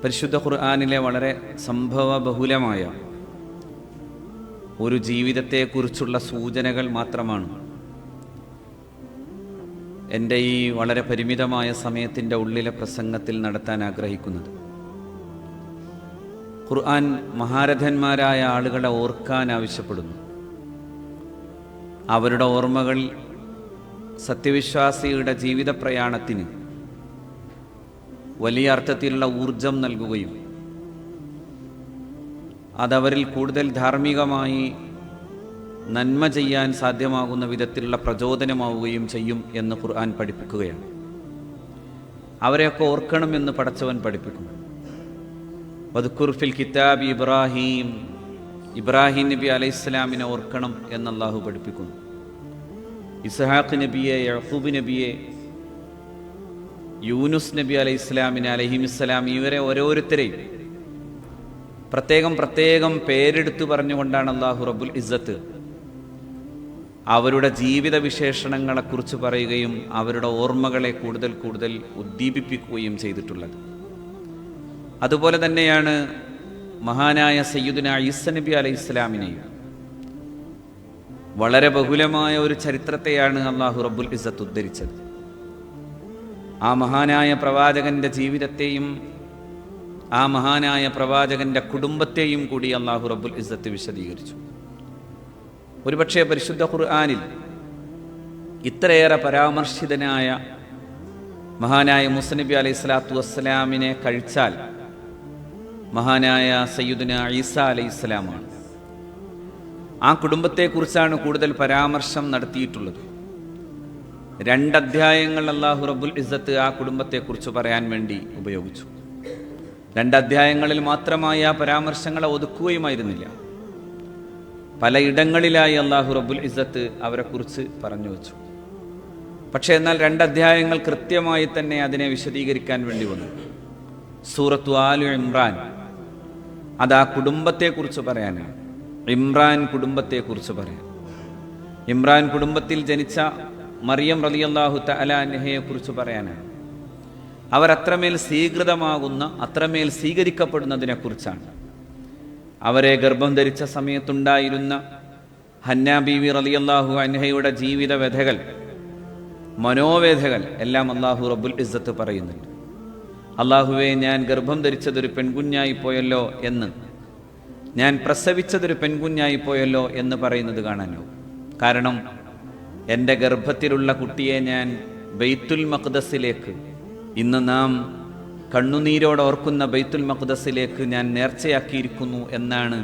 പരിശുദ്ധ ഖുർആനിലെ വളരെ സംഭവബഹുലമായ ഒരു ജീവിതത്തെക്കുറിച്ചുള്ള സൂചനകൾ മാത്രമാണ് എൻ്റെ ഈ വളരെ പരിമിതമായ സമയത്തിൻ്റെ ഉള്ളിലെ പ്രസംഗത്തിൽ നടത്താൻ ആഗ്രഹിക്കുന്നത്. ഖുർആൻ മഹാരഥന്മാരായ ആളുകളെ ഓർക്കാൻ ആവശ്യപ്പെടുന്നു. അവരുടെ ഓർമ്മകൾ സത്യവിശ്വാസിയുടെ ജീവിത പ്രയാണത്തിന് വലിയ അർത്ഥത്തിലുള്ള ഊർജം നൽകുകയും അതവരിൽ കൂടുതൽ ധാർമ്മികമായി നന്മ ചെയ്യാൻ സാധ്യമാകുന്ന വിധത്തിലുള്ള പ്രചോദനമാവുകയും ചെയ്യും എന്ന് ഖുർആൻ പഠിപ്പിക്കുകയാണ്. അവരെയൊക്കെ ഓർക്കണമെന്ന് പടച്ചവൻ പഠിപ്പിക്കുന്നു. വദ്കുർ ഫിൽ കിതാബി ഇബ്രാഹിം നബി അലൈഹിസ്സലാമിനെ ഓർക്കണം എന്ന് അല്ലാഹു പഠിപ്പിക്കുന്നു. ഇസ്ഹാഖ് നബിയെ, യഅഖൂബ് നബിയെ, യൂനുസ് നബി അലൈഹിസ്സലാമിനെ അലൈഹിസ്സലാം, ഇവരെ ഓരോരുത്തരെയും പ്രത്യേകം പേരെടുത്തു പറഞ്ഞുകൊണ്ടാണ് അല്ലാഹു റബ്ബുൽ ഇസ്സത്ത് അവരുടെ ജീവിത വിശേഷണങ്ങളെക്കുറിച്ച് പറയുകയും അവരുടെ ഓർമ്മകളെ കൂടുതൽ ഉദ്ദീപിപ്പിക്കുകയും ചെയ്തിട്ടുള്ളത്. അതുപോലെ തന്നെയാണ് മഹാനായ സയ്യിദുനാ ഈസ നബി അലൈഹിസ്സലാമിനെയും വളരെ ബഹുലമായ ഒരു ചരിത്രത്തെയാണ് അല്ലാഹു റബ്ബുൽ ഇസ്സത്ത് ഉദ്ധരിച്ചത്. ആ മഹാനായ പ്രവാചകന്റെ ജീവിതത്തെയും ആ മഹാനായ പ്രവാചകന്റെ കുടുംബത്തെയും കൂടി അല്ലാഹു റബ്ബുൽ ഇസ്സത്ത് വിശദീകരിച്ചു. ഒരുപക്ഷെ പരിശുദ്ധ ഖുർആനിൽ ഇത്രയേറെ പരാമർശിതനായ മഹാനായ മൂസ നബി അലൈഹി സ്വലാത്തു വസ്സലാമിനെ കഴിച്ചാൽ മഹാനായ സയ്യിദുനാ ഈസ അലൈഹിസ്സലാമാണ്. ആ കുടുംബത്തെക്കുറിച്ചാണ് കൂടുതൽ പരാമർശം നടത്തിയിട്ടുള്ളത്. 2 അധ്യായങ്ങൾ അല്ലാഹു റബ്ബുൽ ഇസ്സത്ത് ആ കുടുംബത്തെക്കുറിച്ച് പറയാൻ വേണ്ടി ഉപയോഗിച്ചു. 2 അധ്യായങ്ങളിൽ മാത്രമായി ആ പരാമർശങ്ങളെ ഒതുക്കുകയുമായിരുന്നില്ല. പലയിടങ്ങളിലായി അല്ലാഹു റബ്ബുൽ ഇസ്സത്ത് അവരെക്കുറിച്ച് പറഞ്ഞു വച്ചു. പക്ഷേ എന്നാൽ 2 അധ്യായങ്ങൾ കൃത്യമായി തന്നെ അതിനെ വിശദീകരിക്കാൻ വേണ്ടി വന്നു. സൂറത്തു ആലു ഇമ്രാൻ അത് ആ കുടുംബത്തെക്കുറിച്ച് പറയാനാണ്. ഇമ്രാൻ കുടുംബത്തെക്കുറിച്ച് പറയാൻ. ഇമ്രാൻ കുടുംബത്തിൽ ജനിച്ച മറിയം റളിയല്ലാഹു തആല അൻഹയെക്കുറിച്ച് പറയാനാണ്. അവർ അത്രമേൽ സ്വീകൃതമാകുന്ന, അത്രമേൽ സ്വീകരിക്കപ്പെടുന്നതിനെക്കുറിച്ചാണ്. അവരെ ഗർഭം ധരിച്ച സമയത്തുണ്ടായിരുന്ന ഹന്നാ ബീവി റളിയല്ലാഹു അൻഹയുടെ ജീവിത വ്യഥകൾ, മനോവേദകൾ എല്ലാം അല്ലാഹു റബ്ബുൽ ഇസ്സത്ത് പറയുന്നുണ്ട്. അല്ലാഹുവേ, ഞാൻ ഗർഭം ധരിച്ചതൊരു പെൺകുഞ്ഞായി പോയല്ലോ എന്ന്, ഞാൻ പ്രസവിച്ചതൊരു പെൺകുഞ്ഞായി പോയല്ലോ എന്ന് പറയുന്നത് കാണാനാവും. കാരണം എൻ്റെ ഗർഭത്തിലുള്ള കുട്ടിയെ ഞാൻ ബൈത്തുൽ മഖ്ദസിലേക്ക്, ഇന്ന് നാം കണ്ണുനീരോടെ ഓർക്കുന്ന ബൈത്തുൽ മഖ്ദസിലേക്ക് ഞാൻ നേർച്ചയാക്കിയിരിക്കുന്നു എന്നാണ്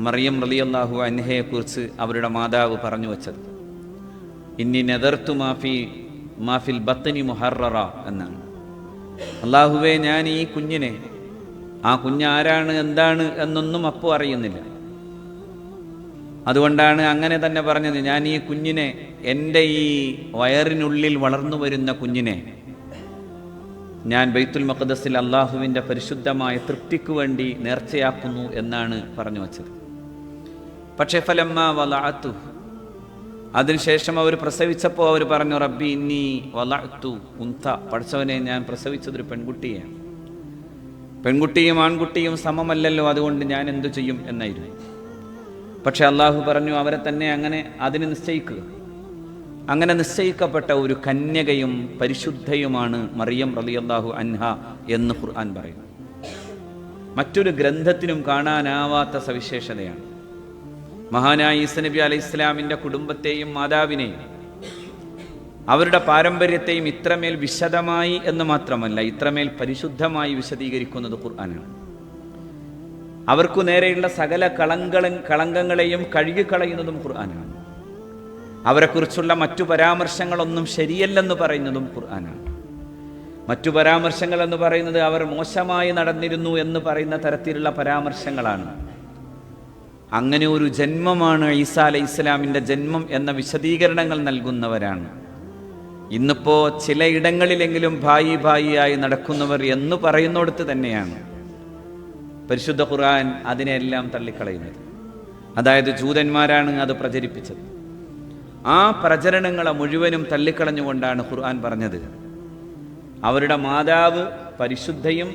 മറിയം റളിയല്ലാഹു അൻഹയെക്കുറിച്ച് അവരുടെ മാതാവ് പറഞ്ഞു വച്ചത്. ഇന്നി നദർതു മാഫിൽ ബത്നി മുഹററ എന്നാണ്. അല്ലാഹുവേ, ഞാൻ ഈ കുഞ്ഞിനെ, ആ കുഞ്ഞ് ആരാണ് എന്താണ് എന്നൊന്നും അപ്പോൾ അറിയുന്നില്ല. അതുകൊണ്ടാണ് അങ്ങനെ തന്നെ പറഞ്ഞത്, ഞാൻ ഈ കുഞ്ഞിനെ, എൻ്റെ ഈ വയറിനുള്ളിൽ വളർന്നു വരുന്ന കുഞ്ഞിനെ ഞാൻ ബൈത്തുൽ മഖ്ദസിൽ അള്ളാഹുവിൻ്റെ പരിശുദ്ധമായ തൃപ്തിക്ക് വേണ്ടി നേർച്ചയാക്കുന്നു എന്നാണ് പറഞ്ഞു വച്ചത്. പക്ഷേ ഫലമ്മ വളഅതു, അതിനുശേഷം അവർ പ്രസവിച്ചപ്പോൾ അവർ പറഞ്ഞു, റബ്ബി ഇന്നി വളഅതു ഉൻത, പഠിച്ചവനെ, ഞാൻ പ്രസവിച്ചതൊരു പെൺകുട്ടിയാണ്. പെൺകുട്ടിയും ആൺകുട്ടിയും സമമല്ലല്ലോ, അതുകൊണ്ട് ഞാൻ എന്തു ചെയ്യും എന്നായിരുന്നു. പക്ഷെ അള്ളാഹു പറഞ്ഞു, അവരെ തന്നെ അതിന് നിശ്ചയിക്കുക. അങ്ങനെ നിശ്ചയിക്കപ്പെട്ട ഒരു കന്യകയും പരിശുദ്ധയുമാണ് മറിയം റളിയല്ലാഹു അൻഹ എന്ന് ഖുർആൻ പറയുന്നു. മറ്റൊരു ഗ്രന്ഥത്തിനും കാണാനാവാത്ത സവിശേഷതയാണ്. മഹാനായ ഈസ നബി അലൈഹിസ്സലാമിൻ്റെ കുടുംബത്തെയും മാതാവിനെയും അവരുടെ പാരമ്പര്യത്തെയും ഇത്രമേൽ വിശദമായി എന്ന് മാത്രമല്ല, ഇത്രമേൽ പരിശുദ്ധമായി വിശദീകരിക്കുന്നത് ഖുർആനാണ്. അവർക്കു നേരെയുള്ള സകല കളങ്കങ്ങളെയും കഴുകിക്കളയുന്നതും ഖുർആനാണ്. അവരെക്കുറിച്ചുള്ള മറ്റു പരാമർശങ്ങളൊന്നും ശരിയല്ലെന്ന് പറയുന്നതും ഖുർആനാണ്. മറ്റു പരാമർശങ്ങൾ എന്ന് പറയുന്നത് അവർ മോശമായി നടന്നിരുന്നു എന്ന് പറയുന്ന തരത്തിലുള്ള പരാമർശങ്ങളാണ്. അങ്ങനെ ഒരു ജന്മമാണ് ഈസ അലൈഹിസ്സലാമിൻ്റെ ജന്മം എന്ന വിശദീകരണങ്ങൾ നൽകുന്നവരാണ്. ഇന്നിപ്പോൾ ചിലയിടങ്ങളിലെങ്കിലും ഭായിയായി നടക്കുന്നവർ എന്ന് പറയുന്നിടത്ത് തന്നെയാണ് പരിശുദ്ധ ഖുർആൻ അതിനെല്ലാം തള്ളിക്കളയുന്നത്. അതായത് ജൂതന്മാരാണ് അത് പ്രചരിപ്പിച്ചത്. ആ പ്രചരണങ്ങളെ മുഴുവനും തള്ളിക്കളഞ്ഞുകൊണ്ടാണ് ഖുർആൻ പറഞ്ഞത്, അവരുടെ മാതാവ് പരിശുദ്ധയും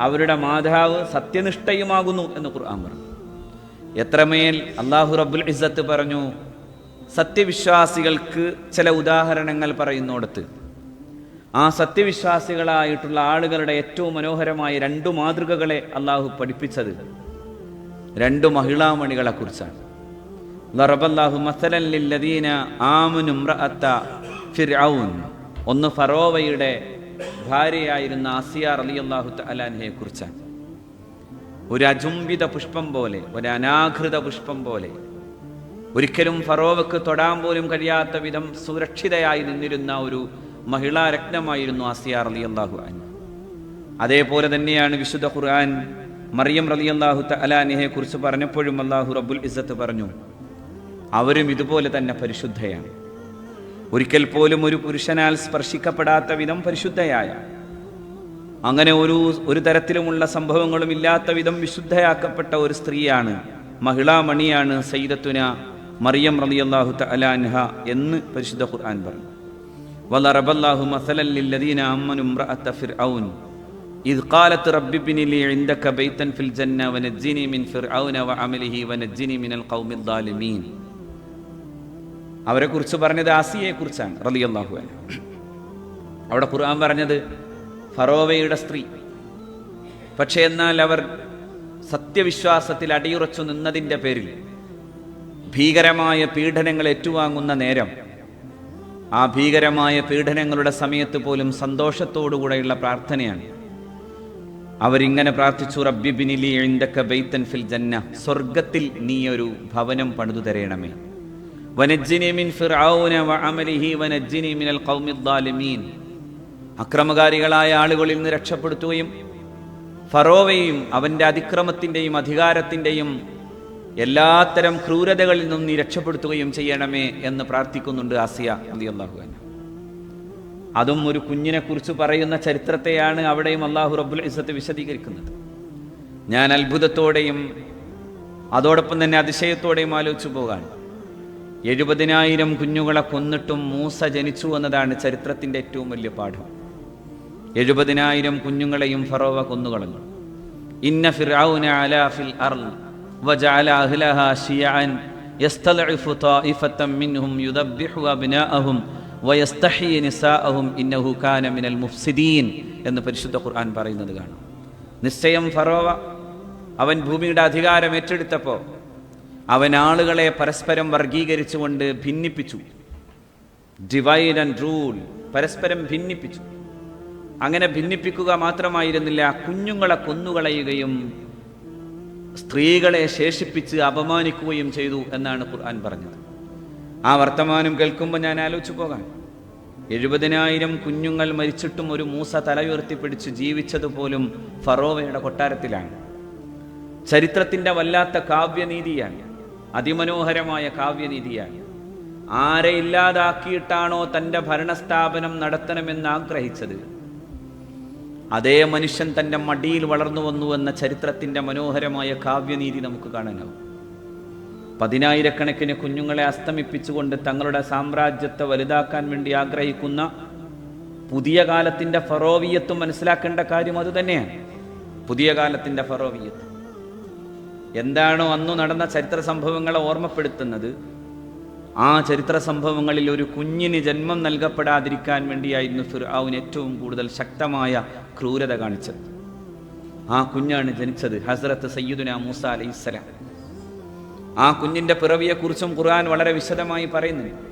അവരുടെ മാതാവ് സത്യനിഷ്ഠയുമാകുന്നു എന്ന് ഖുർആൻ പറഞ്ഞു. എത്രമേൽ അല്ലാഹു റബ്ബുൽ ഇസ്സത്ത് പറഞ്ഞു, സത്യവിശ്വാസികൾക്ക് ചില ഉദാഹരണങ്ങൾ പറയുന്നിടത്ത് ആ സത്യവിശ്വാസികളായിട്ടുള്ള ആളുകളുടെ ഏറ്റവും മനോഹരമായ 2 മാതൃകകളെ അള്ളാഹു പഠിപ്പിച്ചത് 2 മഹിളാമണികളെ കുറിച്ചാണ്. ദറബല്ലാഹു മസലൻ ലില്ലദീന ആമനു ഇംറഅത ഫിർഔൻ. ഒന്ന് ഫറോവയുടെ ഭാര്യയായിരുന്ന ആസിയ റളിയല്ലാഹു തആല അൻഹയെ കുറിച്ചാണ്. ഒരു അജുംബിത പുഷ്പം പോലെ, ഒരു അനാഘൃത പുഷ്പം പോലെ, ഒരിക്കലും ഫറോവക്ക് തൊടാൻ പോലും കഴിയാത്ത വിധം സുരക്ഷിതയായി നിന്നിരുന്ന ഒരു മഹിളാ രത്നമായിരുന്നു ആസിയ റളിയല്ലാഹു അൻഹ. അതേപോലെ തന്നെയാണ് വിശുദ്ധ ഖുർആൻ മറിയം റളിയല്ലാഹു തആല അൻഹയെ കുറിച്ച് പറഞ്ഞപ്പോഴും അല്ലാഹു റബ്ബുൽ ഇസ്സത്ത് പറഞ്ഞു, അവരും ഇതുപോലെ തന്നെ പരിശുദ്ധയാണ്. ഒരിക്കൽ പോലും ഒരു പുരുഷനാൽ സ്പർശിക്കപ്പെടാത്ത വിധം പരിശുദ്ധയായ, അങ്ങനെ ഒരു തരത്തിലുമുള്ള സംഭവങ്ങളും ഇല്ലാത്ത വിധം വിശുദ്ധയാക്കപ്പെട്ട ഒരു സ്ത്രീയാണ്, മഹിളാമണിയാണ് സയ്യിദത്തുന മറിയം റളിയല്ലാഹു തആല അൻഹ എന്ന് പരിശുദ്ധ ഖുർആൻ പറഞ്ഞു. വലറബല്ലാഹു മസലൻ ലില്ലദീന ആമനു ഇംറഅത ഫിർഔൻ ഇദ് ഖാലത് റബ്ബി ഇബ്നി ലി ഇൻദക ബൈതൻ ഫിൽ ജന്ന വനജ്ജിനി മിൻ ഫിർഔന വഅമലിഹി വനജ്ജിനി മിനൽ ഖൗമിദ് ളാലിമീൻ. അവരെ കുറിച്ച് പറഞ്ഞത് ആസിയയെ കുറിച്ചാണ് റളിയല്ലാഹു അൻഹ. അവിടെ ഖുർആൻ പറഞ്ഞത് ഫറോവയുടെ സ്ത്രീ. പക്ഷേ എന്നാൽ അവർ സത്യവിശ്വാസത്തിൽ അടിയുറച്ചു നിന്നതിൻ്റെ പേരിൽ ഭീകരമായ പീഡനങ്ങൾ ഏറ്റുവാങ്ങുന്ന നേരം, ആ ഭീകരമായ പീഡനങ്ങളുടെ സമയത്ത് പോലും സന്തോഷത്തോടുകൂടെയുള്ള പ്രാർത്ഥനയാണ്. അവരിങ്ങനെ പ്രാർത്ഥിച്ചു, റബ്ബി ഇബ്നി ലി ഇൻദക ബൈതൻ ഫിൽ ജന്ന, സ്വർഗത്തിൽ നീ ഒരു ഭവനം പണിതു തരേണമേ. വനജ്ജിനി മിൻ ഫിർഔന വഅമലിഹി വനജ്ജിനി മിനൽ ഖൗമിദ് ളാലിമീൻ, അക്രമകാരികളായ ആളുകളിൽ നിന്ന് രക്ഷപ്പെടുത്തുകയും ഫറോവയും അവൻ്റെ അതിക്രമത്തിൻ്റെയും അധികാരത്തിൻ്റെയും എല്ലാത്തരം ക്രൂരതകളിൽ നിന്നും നീ രക്ഷപ്പെടുത്തുകയും ചെയ്യണമേ എന്ന് പ്രാർത്ഥിക്കുന്നുണ്ട് ആസിയ റളിയല്ലാഹു അൻഹ. അതും ഒരു കുഞ്ഞിനെ കുറിച്ച് പറയുന്ന ചരിത്രത്തെയാണ് അവിടെയും അല്ലാഹു റബ്ബുൽ ഇസ്സത്ത് വിശദീകരിക്കുന്നത്. ഞാൻ അത്ഭുതത്തോടെയും അതോടൊപ്പം തന്നെ അതിശയത്തോടെയും ആലോചിച്ചു പോകാൻ, 70,000 കുഞ്ഞുങ്ങളെ കൊന്നിട്ടും മൂസ ജനിച്ചു എന്നതാണ് ചരിത്രത്തിൻ്റെ ഏറ്റവും വലിയ പാഠം. 70,000 കുഞ്ഞുങ്ങളെയും ഫറോവ കൊന്നുകളഞ്ഞു. ഇന്ന ഫിർഔന അലാ ഫിൽ അർള് വജഅല അഹ്ലഹാ ശിയഅൻ യസ്തൽഇഫു ത്വായിഫതൻ മിൻഹും യുദബ്ബിഹു അബ്നാഅഹും വയസ്തഹ്യി നിസാഅഹും ഇന്നഹു കാന മിനൽ മുഫ്സിദീൻ എന്ന് പരിശുദ്ധ ഖുർആൻ പറയുന്നത് കാണാം. നിശ്ചയം ഫറോവ അവൻ ഭൂമിയുടെ അധികാരം ഏറ്റെടുത്തപ്പോൾ അവൻ ആളുകളെ പരസ്പരം വർഗീകരിച്ചുകൊണ്ട് ഭിന്നിപ്പിച്ചു. ഡിവൈഡ് ആൻഡ് റൂൾ, പരസ്പരം ഭിന്നിപ്പിച്ചു. അങ്ങനെ ഭിന്നിപ്പിക്കുക മാത്രമായിരുന്നില്ല, കുഞ്ഞുങ്ങളെ കൊന്നുകളയുകയും സ്ത്രീകളെ ശേഷിപ്പിച്ച് അപമാനിക്കുകയും ചെയ്തു എന്നാണ് ഖുർആൻ പറഞ്ഞത്. ആ വർത്തമാനം കേൾക്കുമ്പോൾ ഞാൻ ആലോചിച്ചു പോകാൻ, 70,000 കുഞ്ഞുങ്ങൾ മരിച്ചിട്ടും ഒരു മൂസ തല ഉയർത്തിപ്പിടിച്ച് ജീവിച്ചതുപോലും ഫറോവയുടെ കൊട്ടാരത്തിലാണ്. ചരിത്രത്തിൻ്റെ വല്ലാത്ത കാവ്യനീതിയാണ്, അതിമനോഹരമായ കാവ്യനീതിയാണ്. ആരെ ഇല്ലാതാക്കിയിട്ടാണോ തൻ്റെ ഭരണസ്ഥാപനം നടത്തണമെന്ന് ആഗ്രഹിച്ചത്, അതേ മനുഷ്യൻ തൻ്റെ മടിയിൽ വളർന്നു വന്നു എന്ന ചരിത്രത്തിൻ്റെ മനോഹരമായ കാവ്യനീതി നമുക്ക് കാണാനാവും. 10,000 കുഞ്ഞുങ്ങളെ അസ്തമിപ്പിച്ചുകൊണ്ട് തങ്ങളുടെ സാമ്രാജ്യത്തെ വലുതാക്കാൻ വേണ്ടി ആഗ്രഹിക്കുന്ന പുതിയ കാലത്തിൻ്റെ ഫറോവിയത്ത് മനസ്സിലാക്കേണ്ട കാര്യം അതുതന്നെയാണ്. പുതിയ കാലത്തിൻ്റെ ഫറോവിയത്ത് എന്താണോ അന്നു നടന്ന ചരിത്ര സംഭവങ്ങളെ ഓർമ്മപ്പെടുത്തുന്നത്, ആ ചരിത്ര സംഭവങ്ങളിൽ ഒരു കുഞ്ഞിന് ജന്മം നൽകപ്പെടാതിരിക്കാൻ വേണ്ടിയായിരുന്നു ഫിർഔൻ ഏറ്റവും കൂടുതൽ ശക്തമായ ക്രൂരത കാണിച്ചത്. ആ കുഞ്ഞാണ് ജനിച്ചത് ഹസ്രത്ത് സയ്യിദുനാ മൂസ അലൈഹിസ്സലാം. ആ കുഞ്ഞിൻ്റെ പിറവിയെക്കുറിച്ചും ഖുർആൻ വളരെ വിശദമായി പറയുന്നുണ്ട്.